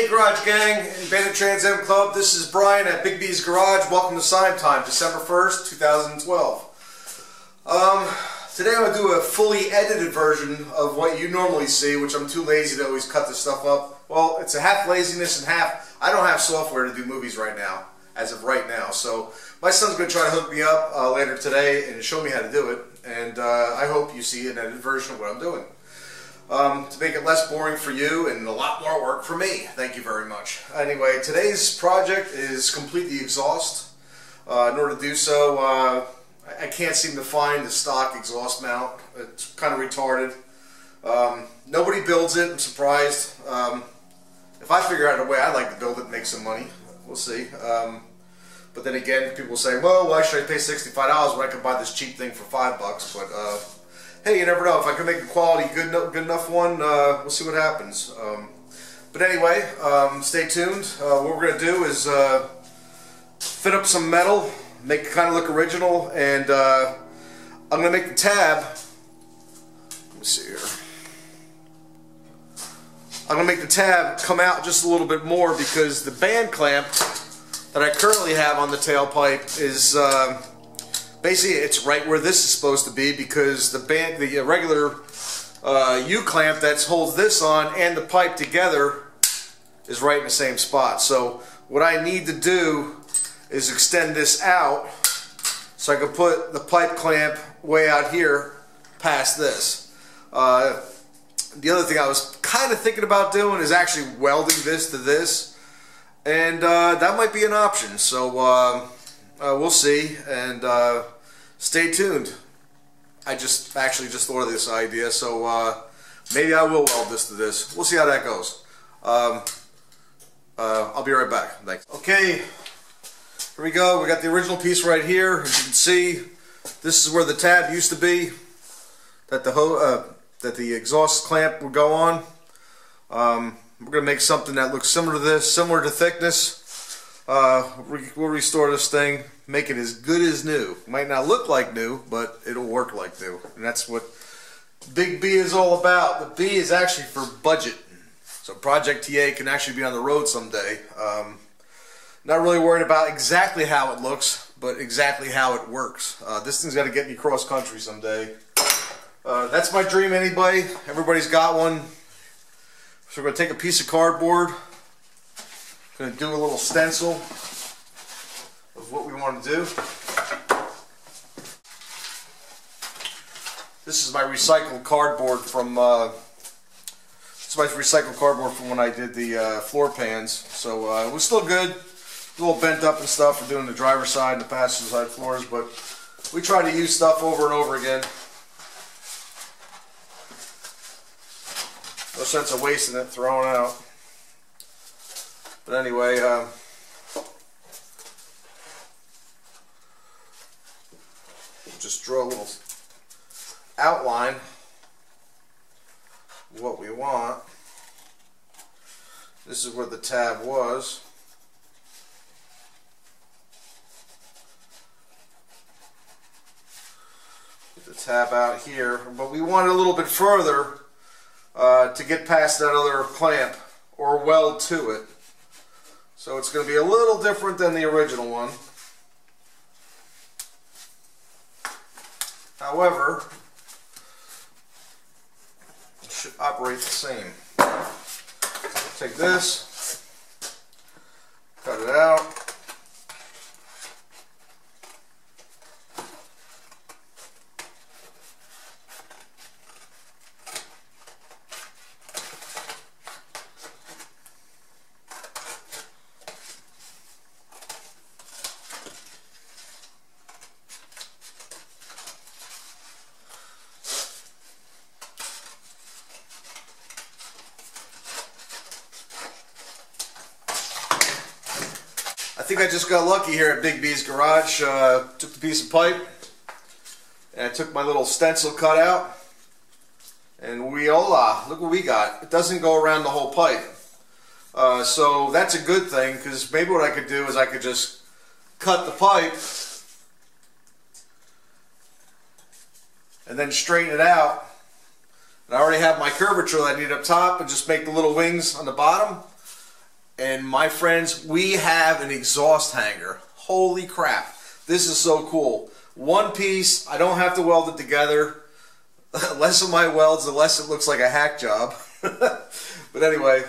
Hey Garage Gang and Bandit Trans AM Club, this is Brian at Big B's Garage. Welcome to Sign Time, December 1st, 2012. Today I'm going to do a fully edited version of what you normally see, which I'm too lazy to always cut this stuff up. Well, it's a half laziness and half, I don't have software to do movies right now, as of right now. So my son's going to try to hook me up later today and show me how to do it. And I hope you see an edited version of what I'm doing. To make it less boring for you and a lot more work for me. Thank you very much. Anyway, today's project is complete the exhaust. In order to do so, I can't seem to find the stock exhaust mount. It's kind of retarded. Nobody builds it. I'm surprised. If I figure out a way, I'd like to build it and make some money. We'll see. But then again, people say, well, why should I pay $65 when I could buy this cheap thing for $5? But hey, you never know. If I can make a quality, good enough one, we'll see what happens. But anyway, stay tuned. What we're going to do is fit up some metal, make it kind of look original, and I'm going to make the tab. Let me see here. I'm going to make the tab come out just a little bit more because the band clamp that I currently have on the tailpipe is basically, it's right where this is supposed to be because the regular U-clamp that holds this on and the pipe together is right in the same spot. So what I need to do is extend this out so I can put the pipe clamp way out here past this. The other thing I was kind of thinking about doing is actually welding this to this, and that might be an option. So we'll see, and stay tuned. I actually just thought of this idea, so maybe I will weld this to this. We'll see how that goes. I'll be right back. Thanks. Okay, here we go. We got the original piece right here. As you can see, this is where the tab used to be that the exhaust clamp would go on. We're going to make something that looks similar to this, similar to thickness. We'll restore this thing, make it as good as new. Might not look like new, but it'll work like new. And that's what Big B is all about. The B is actually for budget. So Project TA can actually be on the road someday. Not really worried about exactly how it looks, but exactly how it works. This thing's got to get me cross country someday. That's my dream anyway. Everybody's got one. So we're going to take a piece of cardboard. Going to do a little stencil of what we want to do. This is my recycled cardboard from when I did the floor pans. So it was still good. A little bent up and stuff for doing the driver's side and the passenger side floors, but we try to use stuff over and over again. No sense of wasting it, throwing it out. But anyway, just draw a little outline of what we want. This is where the tab was. Get the tab out here, but we want it a little bit further to get past that other clamp or weld to it. So it's going to be a little different than the original one. However, it should operate the same. Take this, cut it out. I think I just got lucky here at Big B's Garage. Took the piece of pipe and I took my little stencil cut out, and look what we got. It doesn't go around the whole pipe. So that's a good thing, because maybe what I could do is I could just cut the pipe and then straighten it out. And I already have my curvature that I need up top, and just make the little wings on the bottom. And my friends, we have an exhaust hanger. Holy crap. This is so cool. One piece, I don't have to weld it together. The less of my welds, the less it looks like a hack job. But anyway,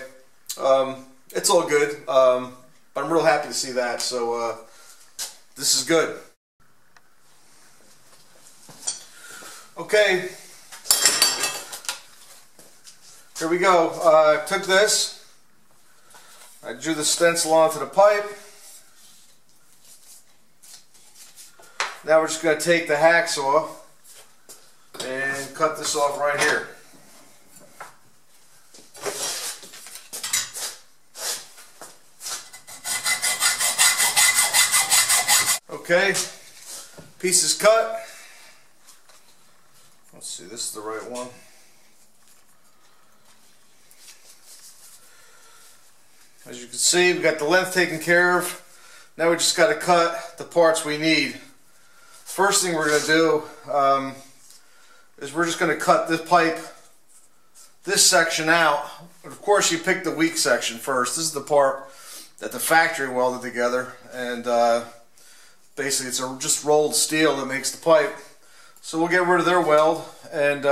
it's all good. But I'm real happy to see that. So this is good. Okay. Here we go. I took this. I drew the stencil onto the pipe. Now we're just going to take the hacksaw and cut this off right here. Okay, piece is cut. Let's see, this is the right one. As you can see, we've got the length taken care of. Now we just got to cut the parts we need. First thing we're going to do is we're just going to cut this pipe, this section out. Of course, you pick the weak section first. This is the part that the factory welded together, and basically it's just rolled steel that makes the pipe. So we'll get rid of their weld, and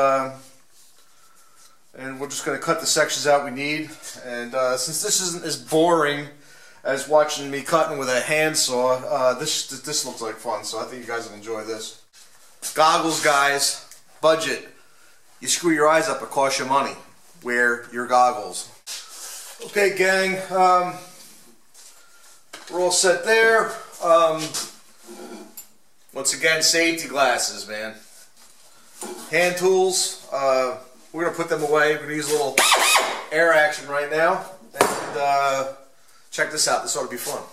we're just going to cut the sections out we need. And since this isn't as boring as watching me cutting with a handsaw, this looks like fun, so I think you guys will enjoy this. Goggles, guys. Budget. You screw your eyes up, it costs you money. Wear your goggles. Okay, gang. We're all set there. Once again, safety glasses, man. Hand tools. We're going to put them away. We're going to use a little air action right now. And check this out. This ought to be fun.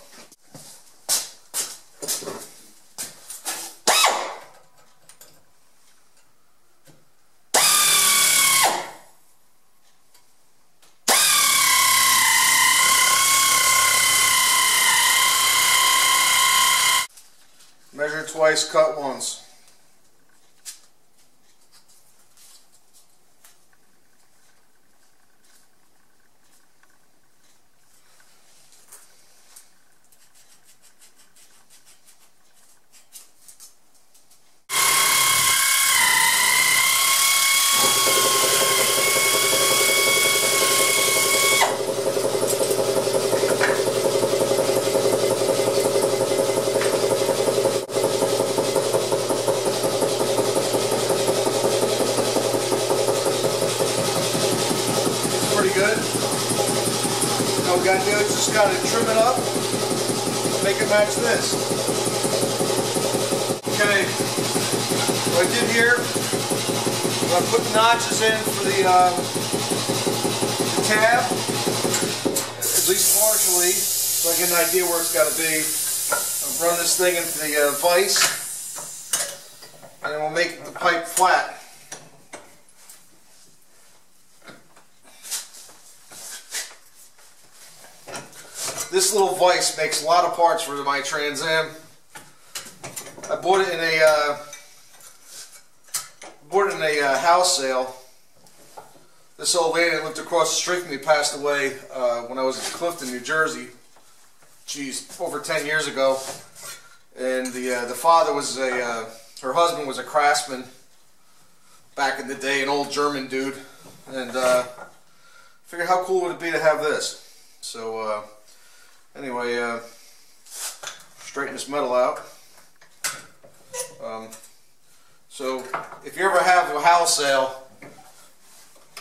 Measure twice, cut once. Good. All we gotta do is just gotta trim it up, make it match this. Okay, what I did here, I put the notches in for the tab, at least partially, so I get an idea where it's gotta be. I'll run this thing into the vise, and then we'll make the pipe flat. This little vise makes a lot of parts for my Trans Am. I bought it in a house sale. This old lady that lived across the street from me passed away when I was in Clifton, New Jersey. Geez, over 10 years ago. And the father was her husband was a craftsman back in the day, an old German dude. And figured how cool would it be to have this. So. Anyway, straighten this metal out. So, if you ever have a house sale, and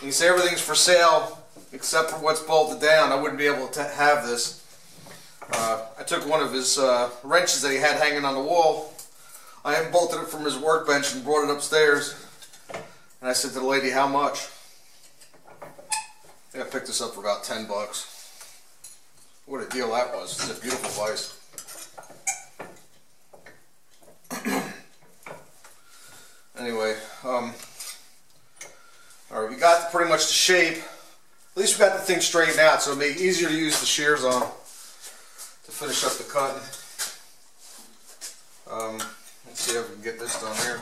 you say everything's for sale except for what's bolted down, I wouldn't be able to have this. I took one of his wrenches that he had hanging on the wall. I unbolted it from his workbench and brought it upstairs. And I said to the lady, how much? I think I picked this up for about 10 bucks. What a deal that was. It's a beautiful vise. Anyway, alright, we got pretty much the shape. At least we got the thing straightened out, so it'll make it easier to use the shears on to finish up the cutting. Let's see if we can get this done here.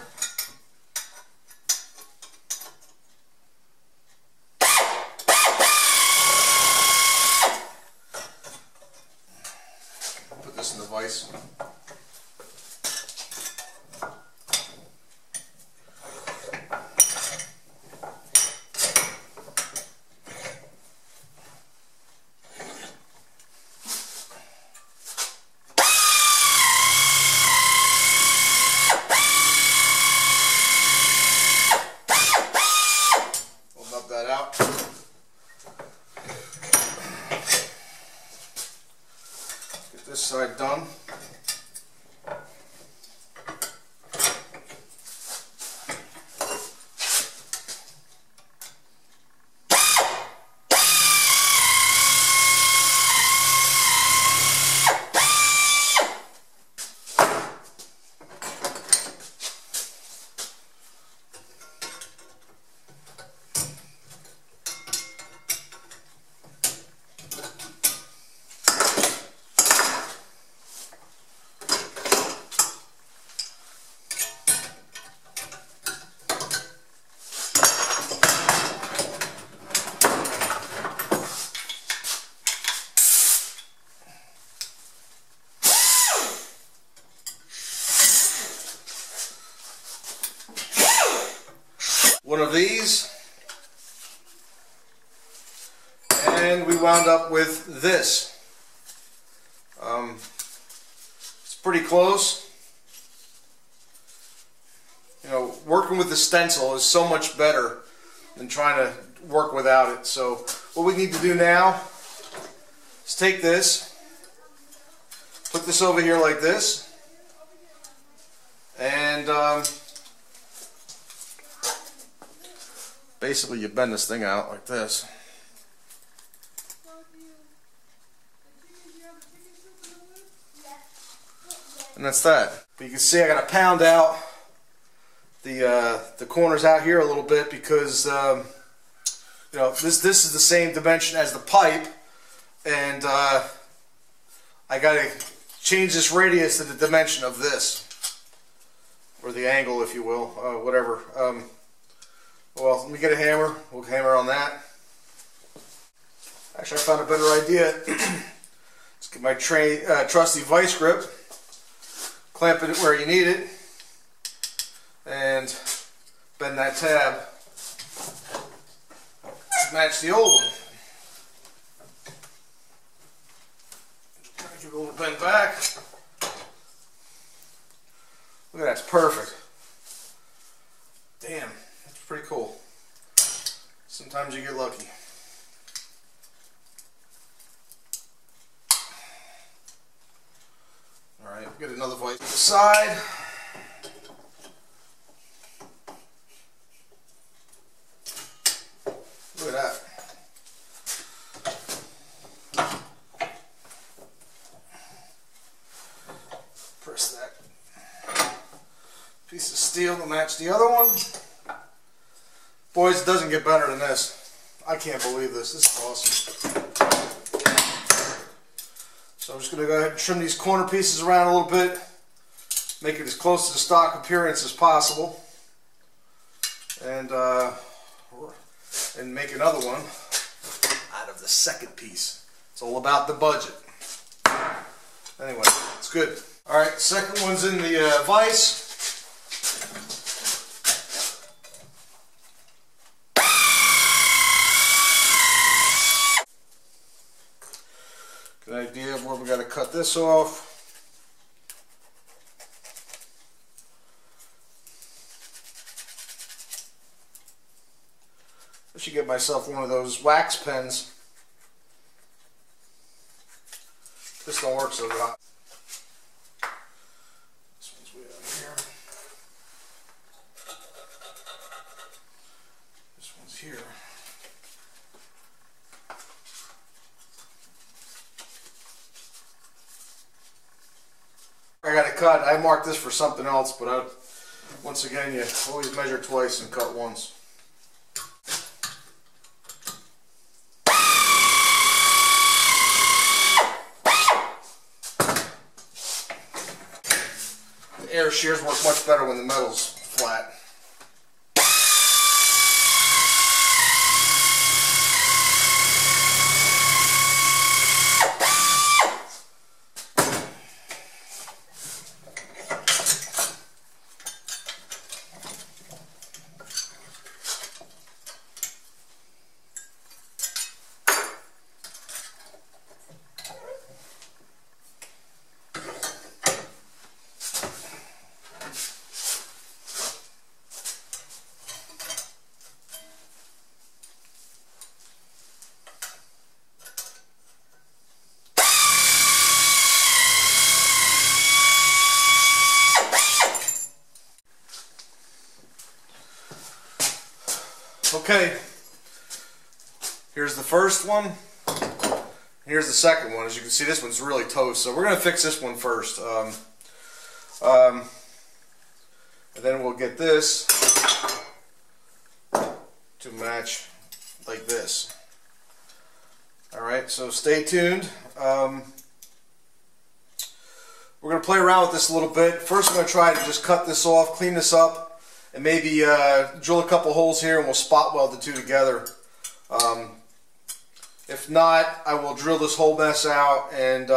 this side done. One of these, and we wound up with this. It's pretty close. You know, working with the stencil is so much better than trying to work without it. So what we need to do now is take this, put this over here like this, and basically you bend this thing out like this. And that's that. But you can see I got to pound out the corners out here a little bit because you know, this is the same dimension as the pipe, and I got to change this radius to the dimension of this, or the angle, if you will, whatever. Well, let me get a hammer. We'll hammer on that. Actually, I found a better idea. Let's get my trusty vice grip, clamp it where you need it, and bend that tab to match the old one. Kind of give it a little bend back. Look at that, it's perfect. Damn. Pretty cool. Sometimes you get lucky. Alright, we'll get another vice to the side. Look at that. Press that piece of steel to match the other one. Boys, it doesn't get better than this. I can't believe this. This is awesome. So I'm just going to go ahead and trim these corner pieces around a little bit. Make it as close to the stock appearance as possible. And make another one out of the second piece. It's all about the budget. Anyway, it's good. Alright, second one's in the vise. An idea of where we got to cut this off. I should get myself one of those wax pens. This don't work so good. This one's way out here. This one's here. I got to cut. I marked this for something else, but once again, you always measure twice and cut once. The air shears work much better when the metal's flat. first one. Here's the second one. As you can see, this one's really toast. So we're going to fix this one first. And then we'll get this to match like this. Alright, so stay tuned. We're going to play around with this a little bit. First I'm going to try to just cut this off, clean this up, and maybe drill a couple holes here and we'll spot weld the two together. If not, I will drill this whole mess out and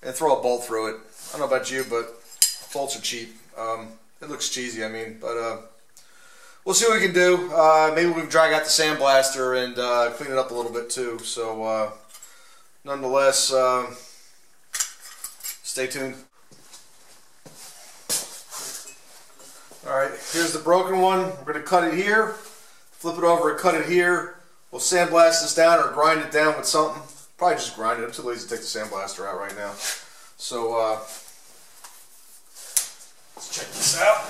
throw a bolt through it. I don't know about you, but bolts are cheap. It looks cheesy, I mean, but we'll see what we can do. Maybe we can drag out the sandblaster and clean it up a little bit too. So, nonetheless, stay tuned. Alright, here's the broken one. We're going to cut it here, flip it over and cut it here. We'll sandblast this down or grind it down with something. Probably just grind it. I'm too lazy to take the sandblaster out right now. So, let's check this out.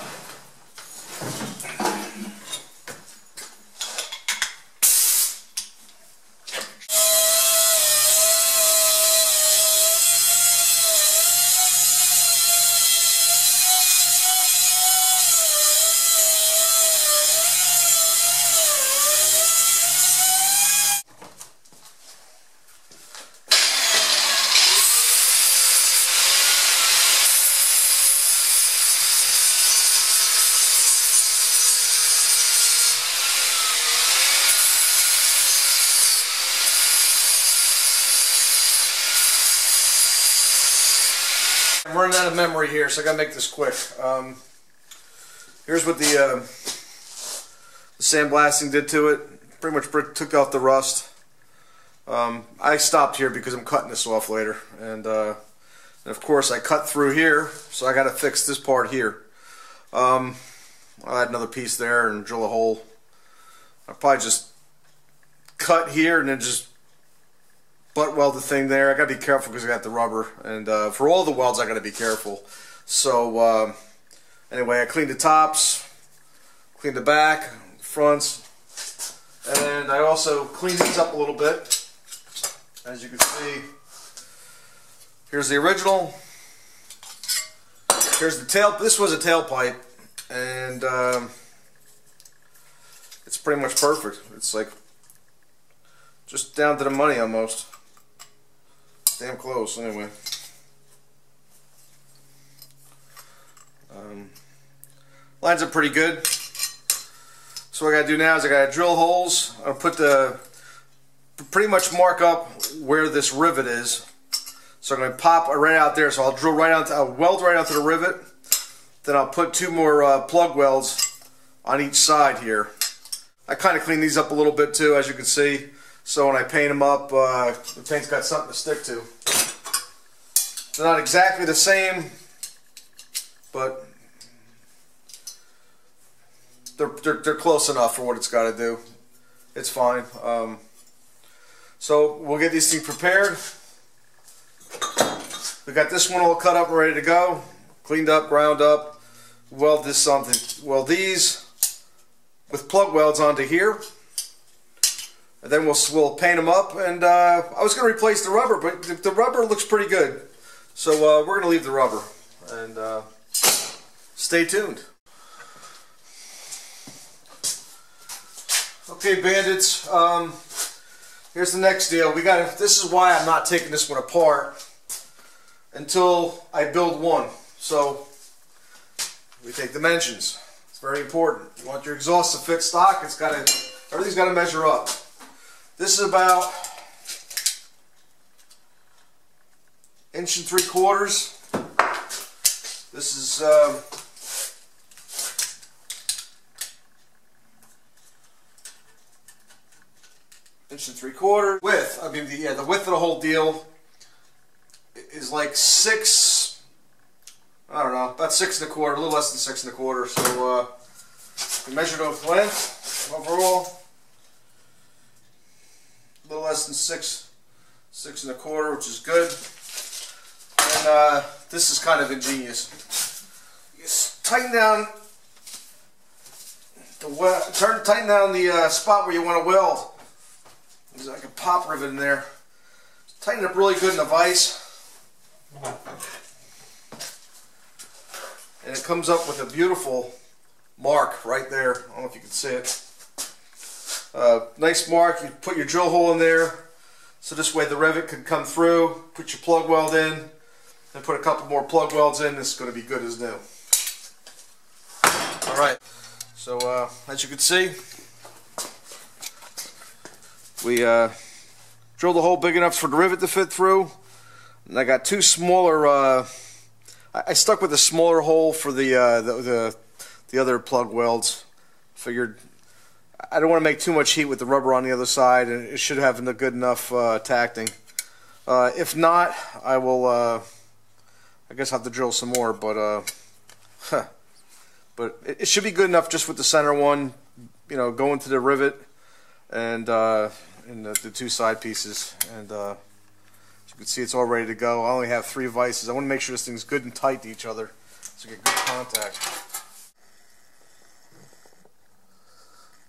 I'm running out of memory here, so I gotta make this quick. Here's what the sandblasting did to it. Pretty much took off the rust. I stopped here because I'm cutting this off later, and of course I cut through here, so I gotta fix this part here. I'll add another piece there and drill a hole. I'll probably just cut here and then just butt weld the thing there. I gotta be careful because I got the rubber, and for all the welds I gotta be careful. So anyway, I cleaned the tops, cleaned the back, fronts, and I also cleaned these up a little bit. As you can see, here's the original. Here's the tail. This was a tailpipe, and it's pretty much perfect. It's like just down to the money almost. Damn close, anyway. Lines are pretty good. So what I gotta do now is I gotta drill holes. I'll pretty much mark up where this rivet is. So I'm gonna pop right out there. So I'll drill right onto, I'll weld right onto the rivet. Then I'll put two more plug welds on each side here. I kind of clean these up a little bit too, as you can see. So when I paint them up, the paint's got something to stick to. They're not exactly the same, but they're close enough for what it's got to do. It's fine. So we'll get these things prepared. We got this one all cut up and ready to go, cleaned up, ground up. Weld this something. Weld these with plug welds onto here. And then we'll paint them up, and I was going to replace the rubber, but the rubber looks pretty good. So we're going to leave the rubber, and stay tuned. Okay, bandits, here's the next deal. This is why I'm not taking this one apart until I build one. So we take dimensions. It's very important. You want your exhaust to fit stock, everything's got to measure up. This is about 1 3/4 inches. This is 1 3/4 inches. Width. I mean, the width of the whole deal is like 6. I don't know, about 6 1/4, a little less than 6 1/4. So we measured off length overall. A little less than 6 1/4, which is good. And this is kind of ingenious. You tighten down the spot where you want to weld pop rivet in there. Tighten it up really good in the vise. And it comes up with a beautiful mark right there. I don't know if you can see it. Nice mark. You put your drill hole in there, so this way the rivet can come through. Put your plug weld in, and put a couple more plug welds in. This is going to be good as new. Alright, so as you can see, we drilled a hole big enough for the rivet to fit through. And I got two smaller, I stuck with a smaller hole for the other plug welds. Figured I don't want to make too much heat with the rubber on the other side, and it should have a good enough tacting. If not, I will, I guess I'll have to drill some more, but it should be good enough just with the center one, you know, going to the rivet and the two side pieces. And as you can see, it's all ready to go. I only have 3 vices. I want to make sure this thing's good and tight to each other so you get good contact.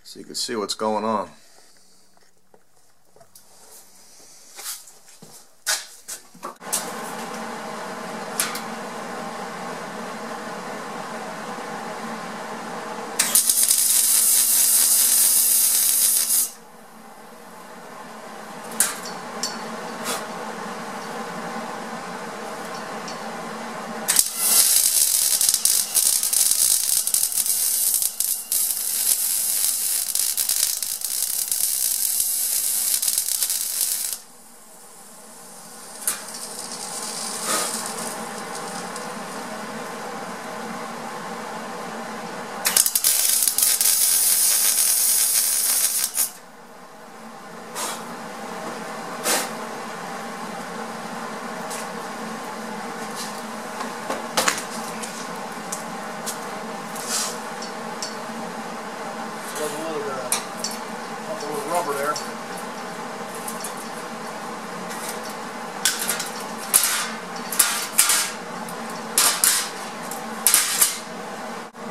So you can see what's going on. Rubber there.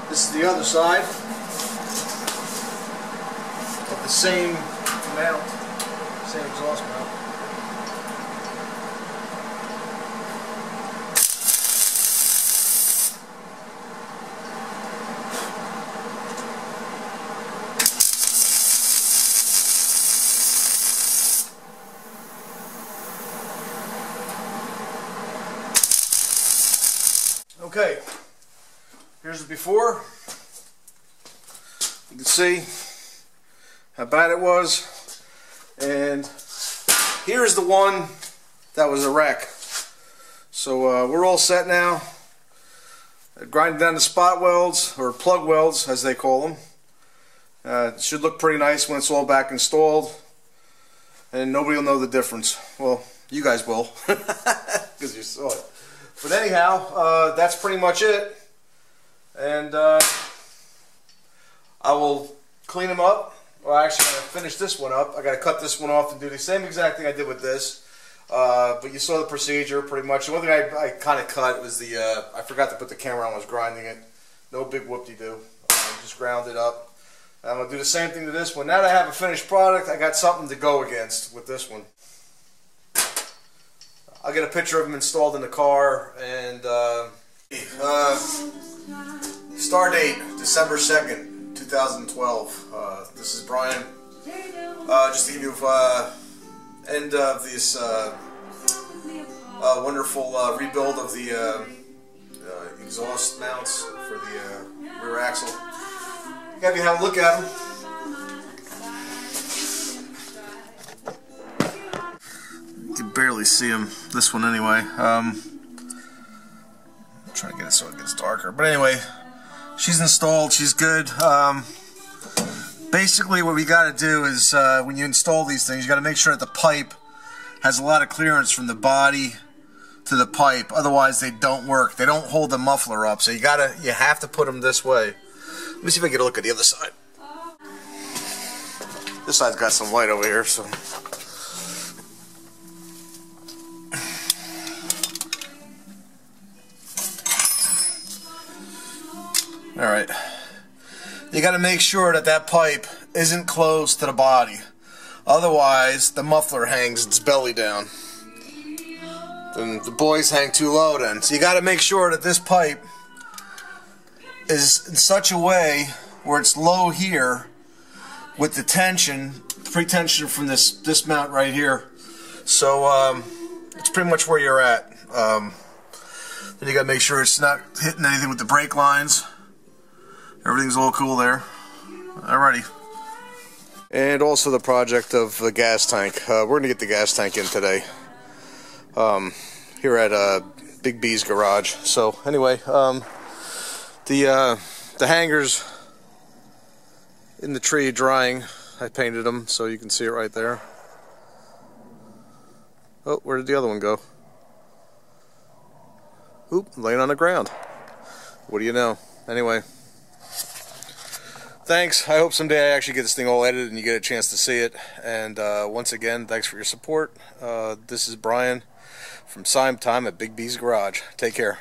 This is the other side of the same mount, same exhaust mount. Okay, here's the before. You can see how bad it was, and here's the one that was a wreck. So we're all set now. Grinding down the spot welds, or plug welds as they call them. It should look pretty nice when it's all back installed, and nobody will know the difference. Well, you guys will, because you saw it. But anyhow, that's pretty much it, and I will clean them up. Well, actually, I'm going to finish this one up. I got to cut this one off and do the same exact thing I did with this. But you saw the procedure pretty much. The one thing I kind of cut was the, I forgot to put the camera on when I was grinding it. No big whoop-de-doo. Just ground it up. I'm going to do the same thing to this one. Now that I have a finished product, I got something to go against with this one. I'll get a picture of them installed in the car, and star date December 2nd, 2012. This is Brian. Just to give you end of this wonderful rebuild of the exhaust mounts for the rear axle. Have you have a look at them. You can barely see them, this one anyway. I'm trying to get it so it gets darker. But anyway, she's installed, she's good. Basically what we got to do is when you install these things, you got to make sure that the pipe has a lot of clearance from the body to the pipe. Otherwise they don't work. They don't hold the muffler up. So you have to put them this way. Let me see if I can get a look at the other side. This side's got some light over here, so. Alright, you got to make sure that that pipe isn't close to the body. Otherwise, the muffler hangs its belly down. Then the boys hang too low then. So you got to make sure that this pipe is in such a way where it's low here with the tension, pre-tension from this mount right here. So it's pretty much where you're at. Then you got to make sure it's not hitting anything with the brake lines. Everything's all cool there. Alrighty. And also the project of the gas tank. We're going to get the gas tank in today. Here at Big B's garage. So anyway, the hangers in the tree drying. I painted them so you can see it right there. Oh, where did the other one go? Oop, laying on the ground. What do you know? Anyway, thanks. I hope someday I actually get this thing all edited and you get a chance to see it. And once again, thanks for your support. This is Brian from Time at Big B's Garage. Take care.